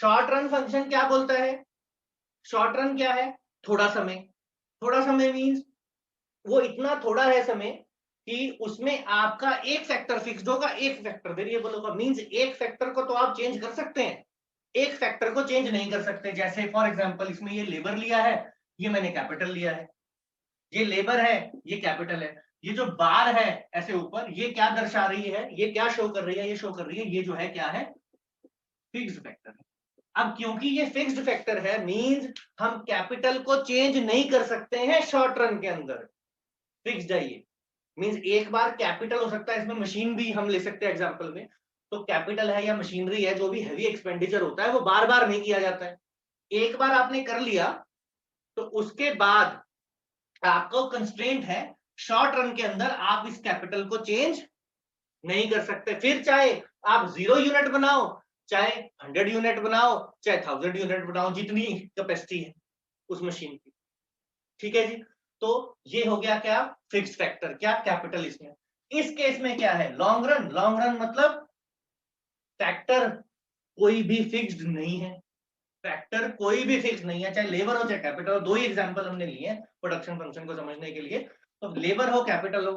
Short run function क्या बोलता है? शॉर्ट रन क्या है? थोड़ा समय। थोड़ा समय मीन्स वो इतना थोड़ा है समय कि उसमें आपका एक फैक्टर फिक्स्ड होगा, एक फैक्टर वेरिएबल होगा। मीन्स एक फैक्टर को तो आप चेंज कर सकते हैं, एक फैक्टर को चेंज नहीं कर सकते। जैसे फॉर एग्जांपल इसमें ये लेबर लिया है, ये मैंने कैपिटल लिया है, ये लेबर है, ये कैपिटल है। ये जो बार है ऐसे ऊपर, ये क्या दर्शा रही है, ये क्या शो कर रही है? ये शो कर रही है ये जो है क्या है? फिक्स्ड फैक्टर है। अब क्योंकि ये फिक्स्ड फैक्टर है मींस हम कैपिटल को चेंज नहीं कर सकते हैं शॉर्ट रन के अंदर। फिक्स्ड है ये मींस एक बार कैपिटल हो सकता है, इसमें मशीन भी हम ले सकते हैं एग्जांपल में। तो कैपिटल है या मशीनरी है, जो भी हैवी एक्सपेंडिचर होता है वो बार बार नहीं किया जाता है। एक बार आपने कर लिया तो उसके बाद आपका कंस्ट्रेंट है शॉर्ट रन के अंदर आप इस कैपिटल को चेंज नहीं कर सकते। फिर चाहे आप 0 यूनिट बनाओ, चाहे 100 यूनिट बनाओ, चाहे 1000 यूनिट बनाओ, जितनी कैपेसिटी है उस मशीन की। ठीक है जी। तो ये हो गया क्या? फिक्स्ड फैक्टर, क्या कैपिटल इसमें। इस केस में क्या है? Long run. लॉन्ग रन मतलब फैक्टर कोई भी फिक्स्ड नहीं है। फैक्टर कोई भी फिक्स नहीं है, चाहे लेबर हो चाहे कैपिटल हो। दो ही एग्जांपल हमने लिए हैं प्रोडक्शन फंक्शन को समझने के लिए। तो लेबर हो कैपिटल हो,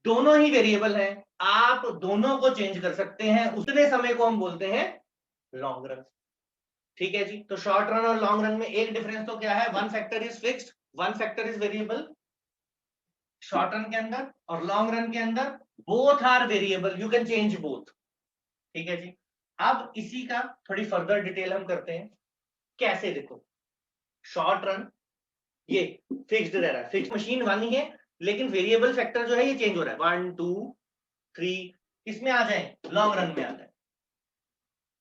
दोनों ही वेरिएबल हैं, आप दोनों को चेंज कर सकते हैं। उतने समय को हम बोलते हैं लॉन्ग रन। ठीक है जी। तो शॉर्ट रन और लॉन्ग रन में एक डिफरेंस तो क्या है? One factor is fixed, one factor is variable short run के अंदर, और लॉन्ग रन के अंदर both are variable, you can change both. ठीक है जी। अब इसी का थोड़ी फर्दर डिटेल हम करते हैं। कैसे? देखो, शॉर्ट रन ये फिक्स्ड रह रहा है, फिक्स मशीन वन ही है, लेकिन वेरिएबल फैक्टर जो है ये चेंज हो रहा है, 1 2 3। इसमें आ जाए, लॉन्ग रन में आ जाए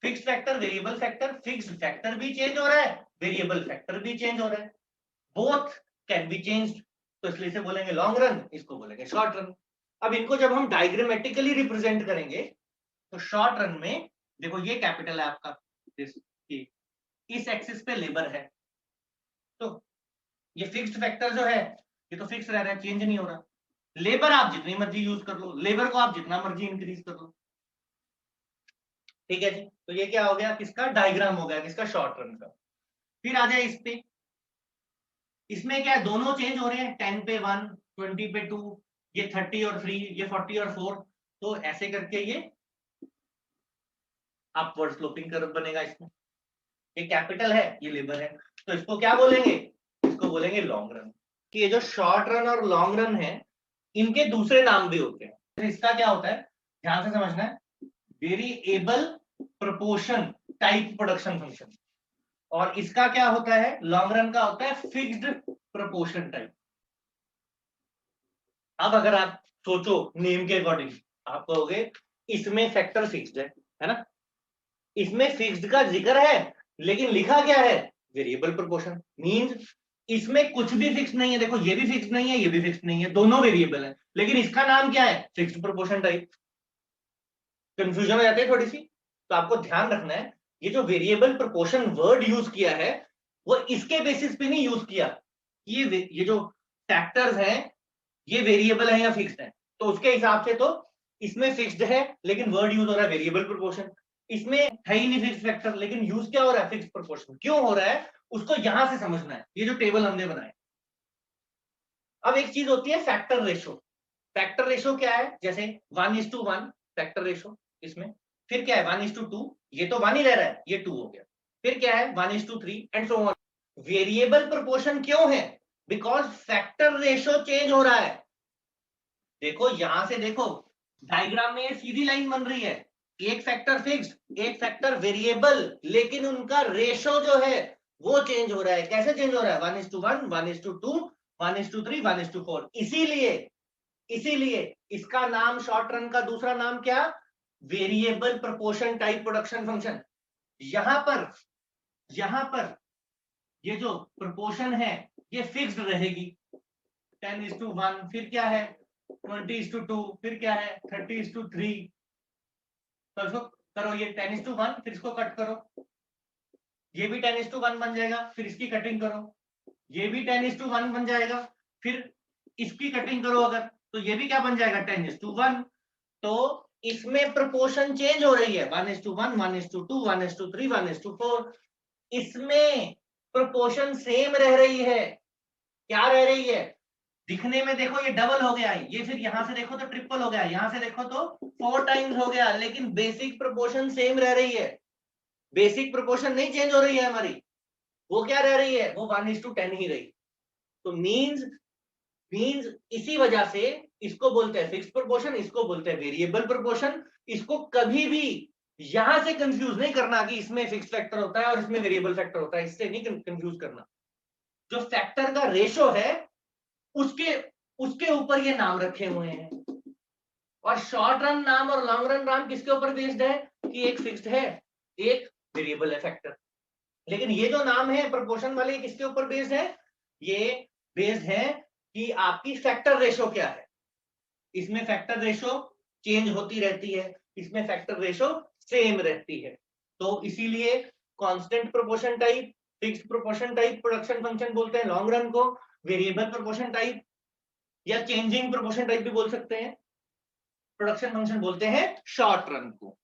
fixed factor variable factor, fixed factor भी चेंज हो रहा है, वेरिएबल फैक्टर भी चेंज हो रहा है, बोथ कैन बी चेंज्ड। तो इसलिए इसे बोलेंगे लॉन्ग रन, इसको बोलेंगे शॉर्ट रन। अब इनको जब हम डायग्रामेटिकली रिप्रेजेंट करेंगे तो शॉर्ट रन में देखो, ये कैपिटल है आपका, इस एक्सिस पे लेबर है, तो ये फिक्स्ड फैक्टर जो है ये तो फिक्स रह रहा है, चेंज नहीं हो रहा। लेबर आप जितनी मर्जी यूज कर लो, लेबर को आप जितना मर्जी इंक्रीज कर लो। ठीक है जी। तो ये क्या हो गया? किसका डायग्राम हो गया? किसका? शॉर्ट रन का। फिर आ जाए इस पे, इसमें क्या है? दोनों चेंज हो रहे हैं, 10 पे 1, 20 पे 2, ये 30 और 3, ये 40 और 4। तो ऐसे करके ये अपवर्ड स्लोपिंग कर्व बनेगा इसमें। ये कैपिटल है, ये लेबर है, तो इसको क्या बोलेंगे? इसको बोलेंगे लॉन्ग रन। कि ये जो शॉर्ट रन और लॉन्ग रन है, इनके दूसरे नाम भी होते हैं। तो इसका क्या होता है, ध्यान से समझना है। Variable proportion type production function. और इसका क्या होता है? लॉन्ग रन का होता है फिक्स्ड प्रोपोर्शन टाइप। अब अगर आप सोचो नेम के अकॉर्डिंग, आप कहोगे इसमें फैक्टर फिक्स्ड है ना, इसमें फिक्स्ड का जिक्र है, लेकिन लिखा क्या है? Variable proportion. मींस इसमें कुछ भी फिक्स नहीं है। देखो, ये भी फिक्स नहीं है, ये भी फिक्स नहीं है, दोनों वेरिएबल है, लेकिन इसका नाम क्या है? Fixed proportion type. कंफ्यूजन हो जाती है थोड़ी सी, तो आपको ध्यान रखना है, ये जो वेरिएबल प्रोपोर्शन वर्ड यूज किया है वो इसके बेसिस पे नहीं यूज किया। ये जो फैक्टर्स हैं ये वेरिएबल है या फिक्स्ड है, तो उसके हिसाब से तो इसमें फिक्स्ड है, लेकिन वर्ड यूज हो रहा है वेरिएबल प्रोपोर्शन। इसमें है ही नहीं फिक्स्ड फैक्टर, लेकिन यूज क्या हो रहा है? Fixed proportion. क्यों हो रहा है उसको यहां से समझना है, ये जो टेबल हमने बनाया। अब एक चीज होती है फैक्टर रेशो। फैक्टर रेशो क्या है? जैसे 1:1 फैक्टर रेशो इसमें। फिर क्या है? 1:2, ये तो 1 ही रह रहा है, ये 2 हो गया। फिर क्या है? 1:3 and so on. Variable proportion क्यों है? बिकॉज फैक्टर रेशो चेंज हो रहा है। देखो यहां से, देखो डायग्राम में ये सीधी लाइन बन रही है, एक फैक्टर फिक्स्ड, एक फैक्टर वेरिएबल, लेकिन उनका रेशो जो है वो चेंज हो रहा है। कैसे चेंज हो रहा है? 1:1, 1:2, 1:3, 1:4। इसीलिए इसका नाम शॉर्ट रन का दूसरा नाम क्या? Variable proportion type production function. यहां पर ये जो प्रोपोर्शन है ये फिक्स्ड रहेगी, 10:1। फिर क्या है? 20:2। फिर क्या है? 30:3। तो इसको करो, ये 10:1, फिर इसको कट करो, ये भी 10:1 बन जाएगा, फिर इसकी कटिंग करो, ये भी 10:1 बन जाएगा, फिर इसकी कटिंग करो अगर, तो ये भी क्या बन जाएगा? 10:1। तो इसमें प्रोपोर्शन चेंज हो रही है 1:1, 1:2, 1:3, 1:4। इसमें प्रोपोर्शन सेम रह रही है। क्या रह रही है? दिखने में देखो ये डबल हो गया है, ये फिर यहां से देखो तो ट्रिपल हो गया, यहां से देखो तो 4 टाइम्स हो गया, लेकिन बेसिक प्रोपोर्शन सेम रह रही है। बेसिक प्रोपोर्शन नहीं चेंज हो रही है हमारी, वो क्या रह रही है? वो 1:10 ही रही। तो मीन्स इसी वजह से इसको बोलते हैं फिक्स्ड प्रोपोर्शन, इसको बोलते हैं वेरिएबल प्रोपोर्शन। इसको कभी भी यहां से कंफ्यूज नहीं करना कि इसमें फिक्स फैक्टर होता है और इसमें वेरिएबल फैक्टर होता है, इससे नहीं कंफ्यूज करना। जो फैक्टर का रेशो है उसके उसके ऊपर ये नाम रखे हुए हैं। और शॉर्ट रन नाम और लॉन्ग रन नाम किसके ऊपर बेस्ड है? कि एक फिक्स्ड है, एक वेरिएबल है फैक्टर। लेकिन ये जो नाम है प्रोपोर्शन वाले, किसके ऊपर बेस्ड है? ये बेस्ड है कि आपकी फैक्टर रेशो क्या है। इसमें फैक्टर रेशो चेंज होती रहती है, इसमें फैक्टर रेशो सेम रहती है। तो इसीलिए constant proportion type, fixed proportion type production function बोलते हैं लॉन्ग रन को, वेरिएबल प्रोपोर्शन टाइप या चेंजिंग प्रोपोर्शन टाइप भी बोल सकते हैं, प्रोडक्शन फंक्शन बोलते हैं शॉर्ट रन को।